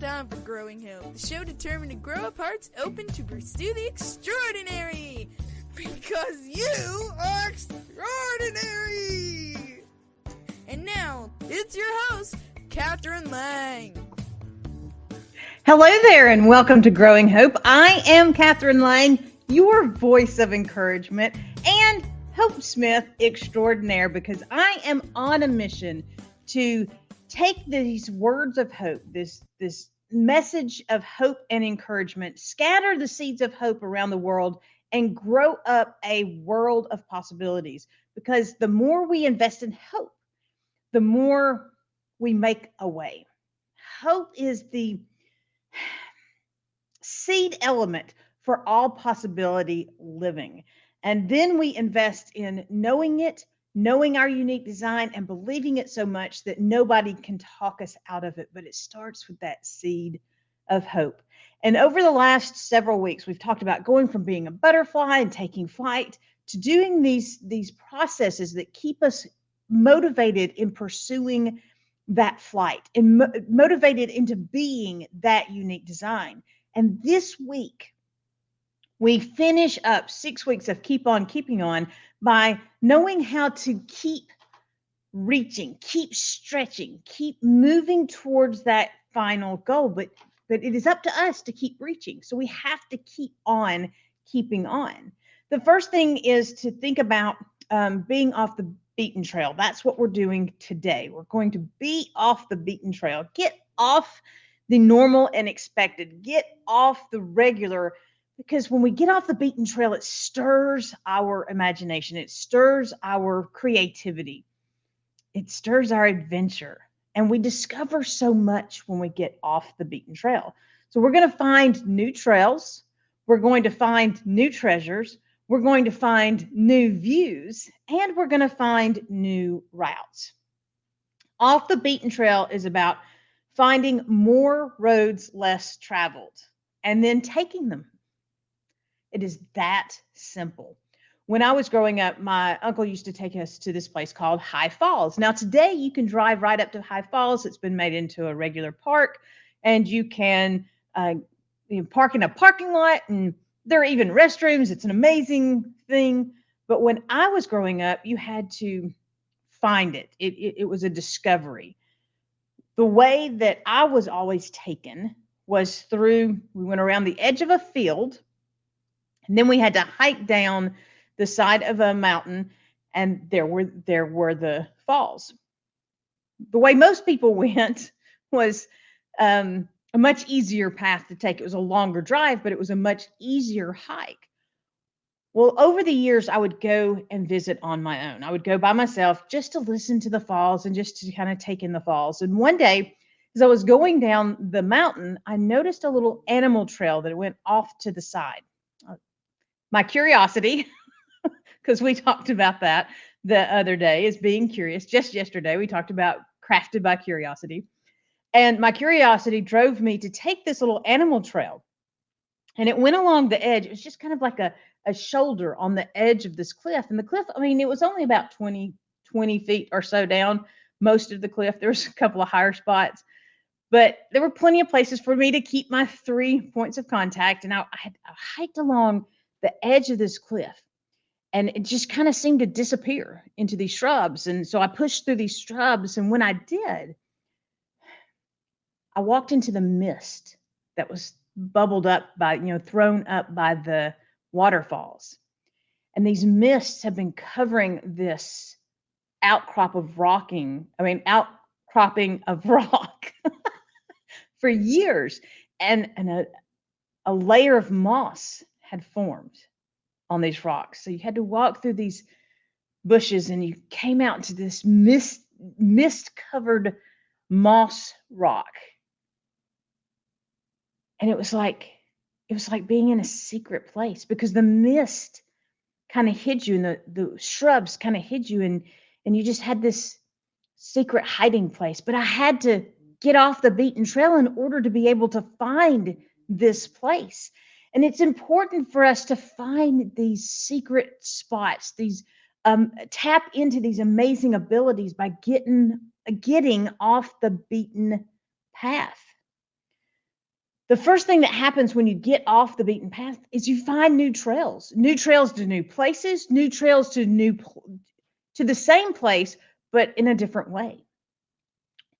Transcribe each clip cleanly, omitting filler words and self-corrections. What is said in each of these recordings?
time for Growing Hope, the show determined to grow up hearts open to pursue the extraordinary. Because you are extraordinary! And now, it's your host, Kathryn Lang. Hello there, and welcome to Growing Hope. I am Kathryn Lang, your voice of encouragement, and Hope Smith extraordinaire, because I am on a mission to take these words of hope, this message of hope and encouragement, scatter the seeds of hope around the world, and grow up a world of possibilities. Because the more we invest in hope, the more we make a way. Hope is the seed element for all possibility living. And then we invest in knowing it, knowing our unique design, and believing it so much that nobody can talk us out of it. But it starts with that seed of hope. And over the last several weeks, we've talked about going from being a butterfly and taking flight to doing these processes that keep us motivated in pursuing that flight and motivated into being that unique design. And this week, we finish up 6 weeks of Keep On Keeping On by knowing how to keep reaching, keep stretching, keep moving towards that final goal. But it is up to us to keep reaching. So we have to keep on keeping on. The first thing is to think about being off the beaten trail. That's what we're doing today. We're going to be off the beaten trail. Get off the normal and expected. Get off the regular. Because when we get off the beaten trail, it stirs our imagination. It stirs our creativity. It stirs our adventure. And we discover so much when we get off the beaten trail. So we're going to find new trails. We're going to find new treasures. We're going to find new views. And we're going to find new routes. Off the beaten trail is about finding more roads less traveled and then taking them. It is that simple. When I was growing up, my uncle used to take us to this place called High Falls. Now, today you can drive right up to High Falls. It's been made into a regular park, and you can park in a parking lot, and there are even restrooms. It's an amazing thing. But when I was growing up, you had to find it. It was a discovery. The way that I was always taken was we went around the edge of a field, and then we had to hike down the side of a mountain, and there were the falls. The way most people went was a much easier path to take. It was a longer drive, but it was a much easier hike. Well, over the years, I would go and visit on my own. I would go by myself just to listen to the falls and just to kind of take in the falls. And one day, as I was going down the mountain, I noticed a little animal trail that went off to the side. My curiosity, because we talked about that the other day, is being curious. Just yesterday, we talked about crafted by curiosity. And my curiosity drove me to take this little animal trail. And it went along the edge. It was just kind of like a shoulder on the edge of this cliff. And the cliff, I mean, it was only about 20 feet or so down most of the cliff. There was a couple of higher spots. But there were plenty of places for me to keep my 3 points of contact. And I hiked along the edge of this cliff, and it just kind of seemed to disappear into these shrubs. And so I pushed through these shrubs, and when I did, I walked into the mist that was bubbled up by, thrown up by the waterfalls. And these mists have been covering this outcropping of rock for years. And a layer of moss had formed on these rocks. So you had to walk through these bushes, and you came out into this mist-covered moss rock. And it was like being in a secret place, because the mist kind of hid you, and the shrubs kind of hid you, and you just had this secret hiding place. But I had to get off the beaten trail in order to be able to find this place. And it's important for us to find these secret spots, these tap into these amazing abilities by getting off the beaten path. The first thing that happens when you get off the beaten path is you find new trails to new places, new trails to to the same place, but in a different way.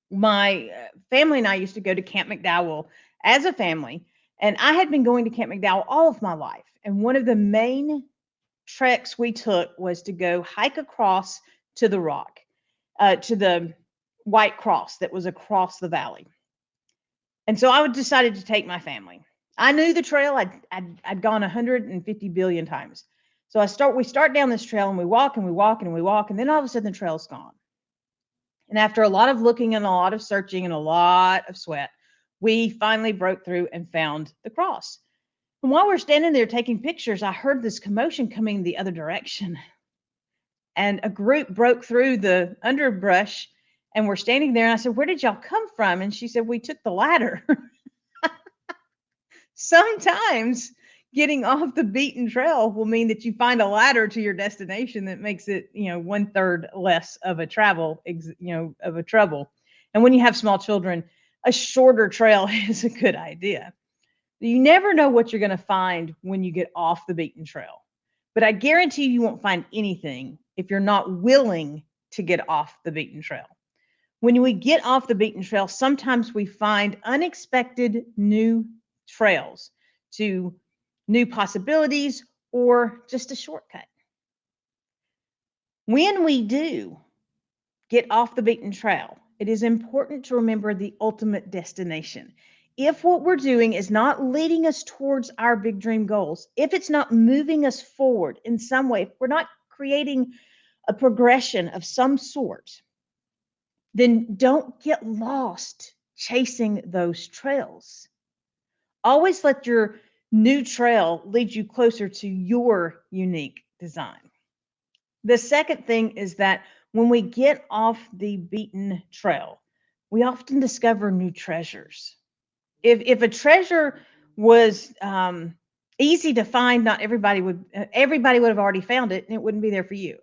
My family and I used to go to Camp McDowell as a family, and I had been going to Camp McDowell all of my life. And one of the main treks we took was to go hike across to the rock, to the White Cross that was across the valley. And so I decided to take my family. I knew the trail. I'd gone 150 billion times. So we start down this trail and we walk and we walk and we walk, and then all of a sudden the trail's gone. And after a lot of looking and a lot of searching and a lot of sweat, we finally broke through and found the cross. And while we're standing there taking pictures, I heard this commotion coming the other direction. And a group broke through the underbrush and we're standing there. And I said, "Where did y'all come from?" And she said, "We took the ladder." Sometimes getting off the beaten trail will mean that you find a ladder to your destination that makes it, 1/3 less of a trouble. And when you have small children, a shorter trail is a good idea. You never know what you're going to find when you get off the beaten trail. But I guarantee you won't find anything if you're not willing to get off the beaten trail. When we get off the beaten trail, sometimes we find unexpected new trails to new possibilities or just a shortcut. When we do get off the beaten trail, it is important to remember the ultimate destination. If what we're doing is not leading us towards our big dream goals, if it's not moving us forward in some way, if we're not creating a progression of some sort, then don't get lost chasing those trails. Always let your new trail lead you closer to your unique design. The second thing is that when we get off the beaten trail, we often discover new treasures. If a treasure was easy to find, not everybody would have already found it, and it wouldn't be there for you.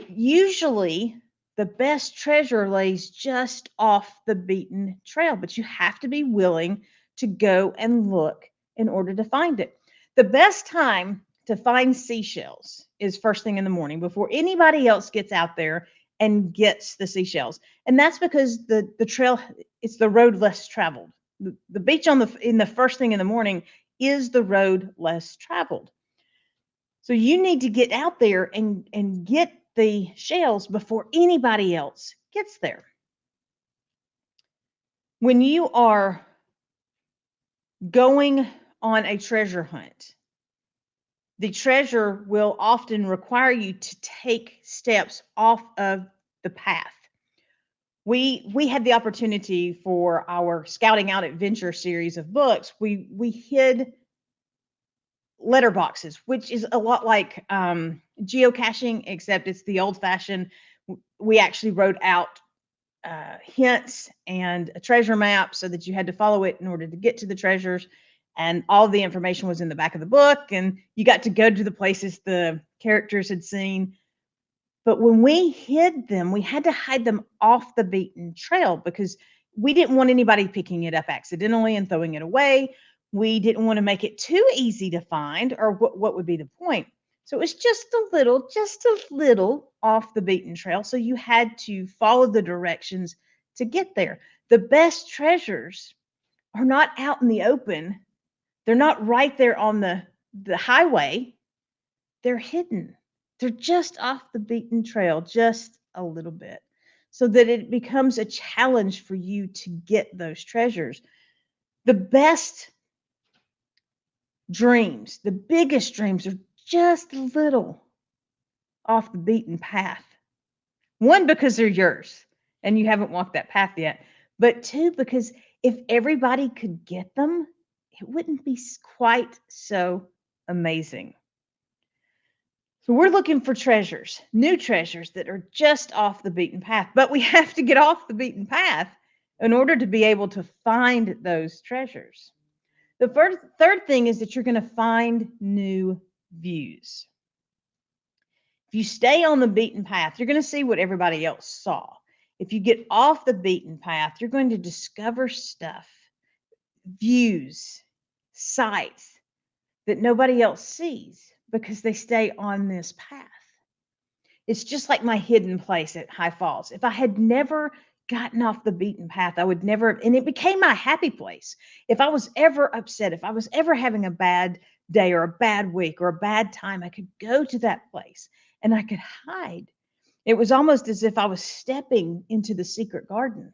Usually, the best treasure lays just off the beaten trail, but you have to be willing to go and look in order to find it. The best time to find seashells is first thing in the morning before anybody else gets out there and gets the seashells. And that's because the trail, it's the road less traveled. The beach in the first thing in the morning is the road less traveled. So you need to get out there and get the shells before anybody else gets there. When you are going on a treasure hunt, the treasure will often require you to take steps off of the path. We had the opportunity for our Scouting Out Adventure series of books. We hid letterboxes, which is a lot like geocaching, except it's the old-fashioned. We actually wrote out hints and a treasure map so that you had to follow it in order to get to the treasures. And all the information was in the back of the book, and you got to go to the places the characters had seen. But when we hid them, we had to hide them off the beaten trail because we didn't want anybody picking it up accidentally and throwing it away. We didn't want to make it too easy to find, or what would be the point? So it was just a little off the beaten trail. So you had to follow the directions to get there. The best treasures are not out in the open. They're not right there on the highway. They're hidden. They're just off the beaten trail, just a little bit, so that it becomes a challenge for you to get those treasures. The best dreams, the biggest dreams, are just a little off the beaten path. One, because they're yours and you haven't walked that path yet. But two, because if everybody could get them, it wouldn't be quite so amazing. So we're looking for treasures, new treasures that are just off the beaten path. But we have to get off the beaten path in order to be able to find those treasures. The third thing is that you're going to find new views. If you stay on the beaten path, you're going to see what everybody else saw. If you get off the beaten path, you're going to discover stuff views, sights that nobody else sees because they stay on this path. It's just like my hidden place at High Falls. If I had never gotten off the beaten path, I would never, and it became my happy place. If I was ever upset, if I was ever having a bad day or a bad week or a bad time, I could go to that place and I could hide. It was almost as if I was stepping into the secret garden.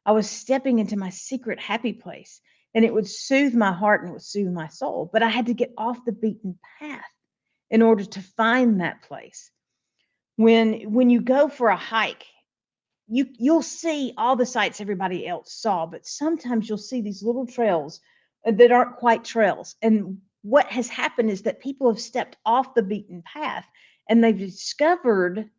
I was stepping into my secret happy place, and it would soothe my heart and it would soothe my soul. But I had to get off the beaten path in order to find that place. When you go for a hike, you'll see all the sights everybody else saw, but sometimes you'll see these little trails that aren't quite trails. And what has happened is that people have stepped off the beaten path and they've discovered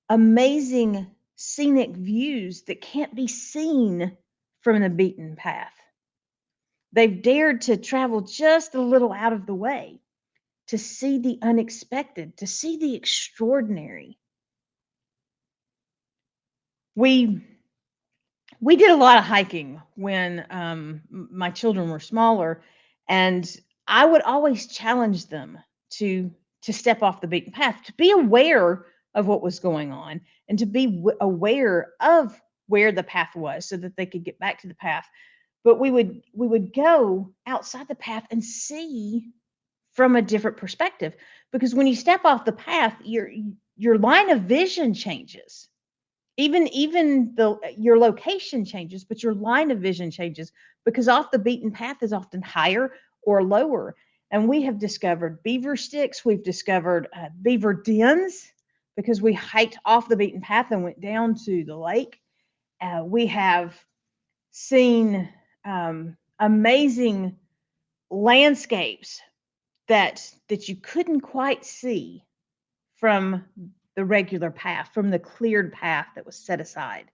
amazing scenic views that can't be seen from the beaten path. They've dared to travel just a little out of the way to see the unexpected, to see the extraordinary. We we did a lot of hiking when my children were smaller, and I would always challenge them to step off the beaten path, to be aware of what was going on, and to be aware of where the path was, so that they could get back to the path. But we would go outside the path and see from a different perspective, because when you step off the path, your line of vision changes. Even the your location changes, but your line of vision changes, because off the beaten path is often higher or lower. And we have discovered beaver sticks, we've discovered beaver dens, because we hiked off the beaten path and went down to the lake. We have seen amazing landscapes that you couldn't quite see from the regular path, from the cleared path that was set aside.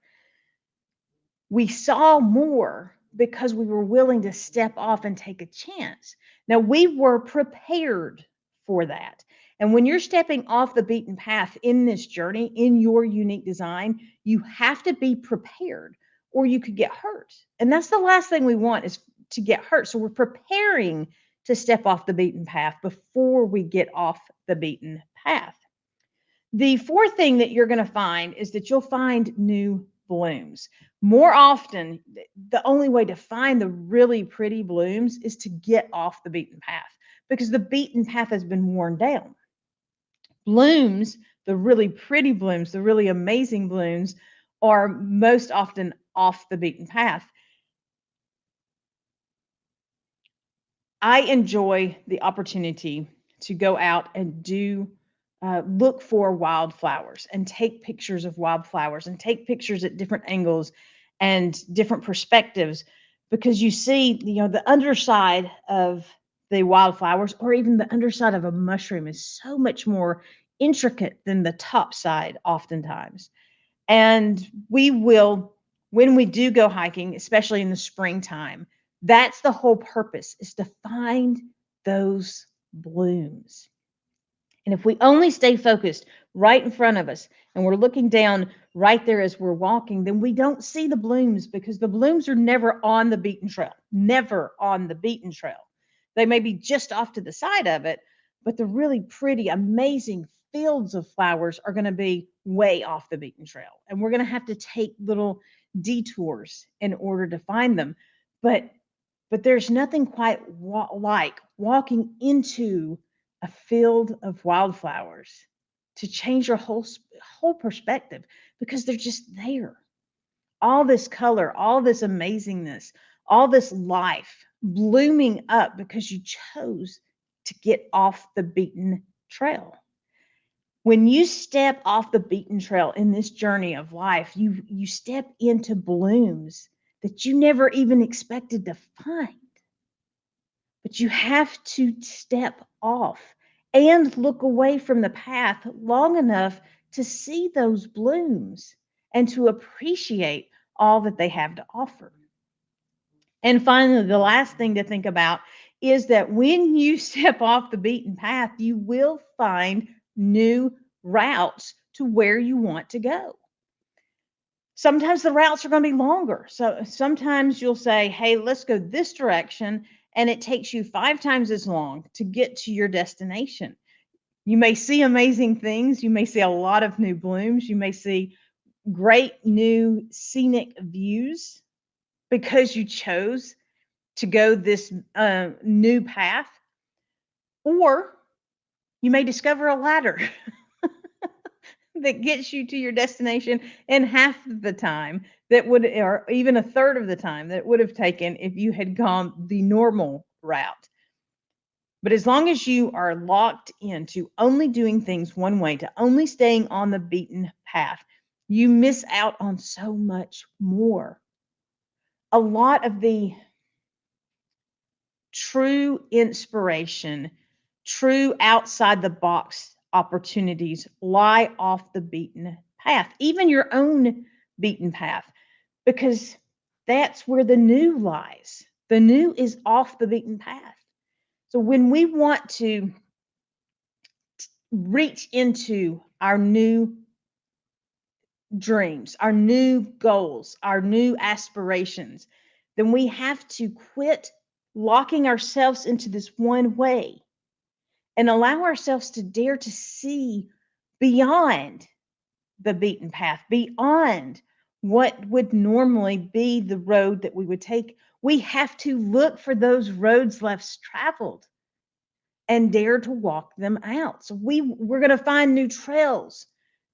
We saw more because we were willing to step off and take a chance. Now, we were prepared for that. And when you're stepping off the beaten path in this journey, in your unique design, you have to be prepared or you could get hurt. And that's the last thing we want, is to get hurt. So we're preparing to step off the beaten path before we get off the beaten path. The fourth thing that you're going to find is that you'll find new blooms. More often, the only way to find the really pretty blooms is to get off the beaten path, because the beaten path has been worn down. Blooms, the really pretty blooms, the really amazing blooms, are most often off the beaten path. I enjoy the opportunity to go out and look for wildflowers and take pictures of wildflowers and take pictures at different angles and different perspectives, because you see, the underside of the wildflowers, or even the underside of a mushroom, is so much more intricate than the top side oftentimes. And when we do go hiking, especially in the springtime, that's the whole purpose, is to find those blooms. And if we only stay focused right in front of us and we're looking down right there as we're walking, then we don't see the blooms, because the blooms are never on the beaten trail, never on the beaten trail. They may be just off to the side of it, but the really pretty, amazing fields of flowers are going to be way off the beaten trail. And we're going to have to take little detours in order to find them. But there's nothing quite like walking into a field of wildflowers to change your whole perspective, because they're just there. All this color, all this amazingness, all this life blooming up because you chose to get off the beaten trail. When you step off the beaten trail in this journey of life, you step into blooms that you never even expected to find. But you have to step off and look away from the path long enough to see those blooms and to appreciate all that they have to offer. And finally, the last thing to think about is that when you step off the beaten path, you will find new routes to where you want to go. Sometimes the routes are going to be longer. So sometimes you'll say, hey, let's go this direction. And it takes you 5 times as long to get to your destination. You may see amazing things. You may see a lot of new blooms. You may see great new scenic views because you chose to go this new path. Or you may discover a ladder that gets you to your destination in half the time that would, or even a third of the time that would have taken if you had gone the normal route. But as long as you are locked into only doing things one way, to only staying on the beaten path, you miss out on so much more. A lot of the true inspiration, true outside the box opportunities lie off the beaten path, even your own beaten path, because that's where the new lies. The new is off the beaten path. So when we want to reach into our new dreams, our new goals, our new aspirations, then we have to quit locking ourselves into this one way and allow ourselves to dare to see beyond the beaten path, beyond what would normally be the road that we would take. We have to look for those roads less traveled and dare to walk them out. So we're going to find new trails,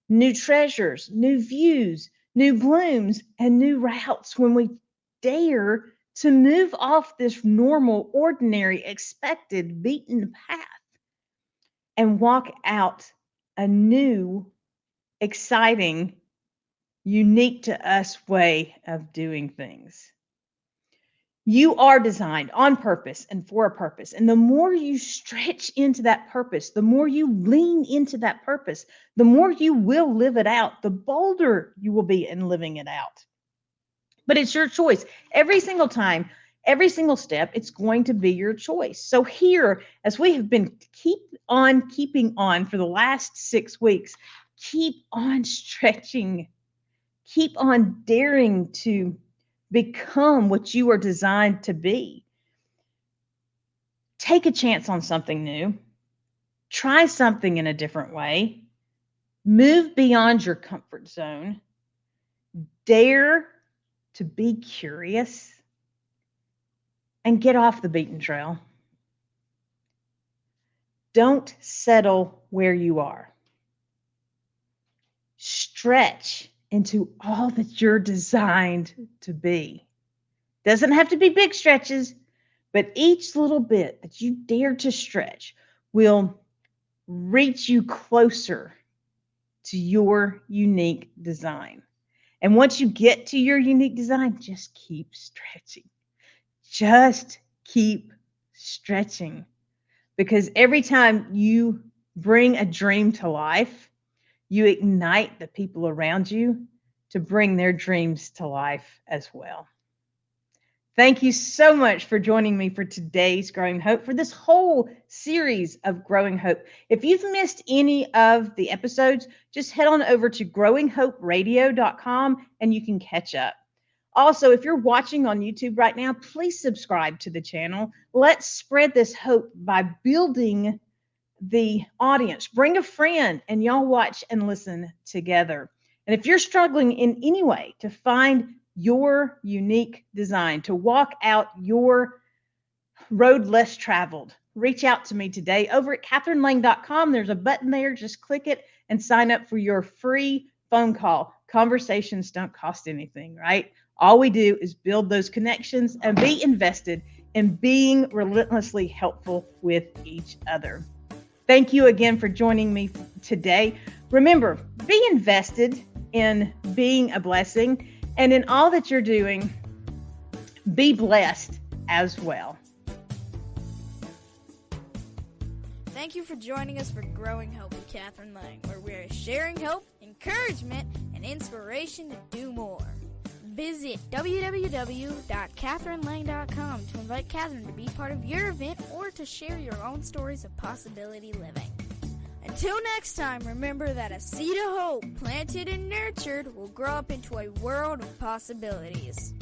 new treasures, new views, new blooms, and new routes when we dare to move off this normal, ordinary, expected, beaten path and walk out a new, exciting, unique to us way of doing things. You are designed on purpose and for a purpose. And the more you stretch into that purpose, the more you lean into that purpose, the more you will live it out, the bolder you will be in living it out. But it's your choice. Every single time, every single step, it's going to be your choice. So here, as we have been keeping on for the last 6 weeks, keep on stretching, keep on daring to become what you are designed to be. Take a chance on something new. Try something in a different way. Move beyond your comfort zone. Dare to be curious and get off the beaten trail. Don't settle where you are. Stretch into all that you're designed to be. Doesn't have to be big stretches, but each little bit that you dare to stretch will reach you closer to your unique design. And once you get to your unique design, just keep stretching. Just keep stretching. Because every time you bring a dream to life, you ignite the people around you to bring their dreams to life as well. Thank you so much for joining me for today's Growing Hope, for this whole series of Growing Hope. If you've missed any of the episodes, just head on over to growinghoperadio.com and you can catch up. Also, if you're watching on YouTube right now, please subscribe to the channel. Let's spread this hope by building the audience. Bring a friend and y'all watch and listen together. And if you're struggling in any way to find your unique design, to walk out your road less traveled, reach out to me today over at kathrynlang.com. There's a button there. Just click it and sign up for your free phone call. Conversations don't cost anything, right? All we do is build those connections and be invested in being relentlessly helpful with each other. Thank you again for joining me today. Remember, be invested in being a blessing, and in all that you're doing, be blessed as well. Thank you for joining us for Growing Hope with Kathryn Lang, where we are sharing hope, encouragement, and inspiration to do more. Visit www.kathrynlang.com to invite Kathryn to be part of your event or to share your own stories of possibility living. Until next time, remember that a seed of hope planted and nurtured will grow up into a world of possibilities.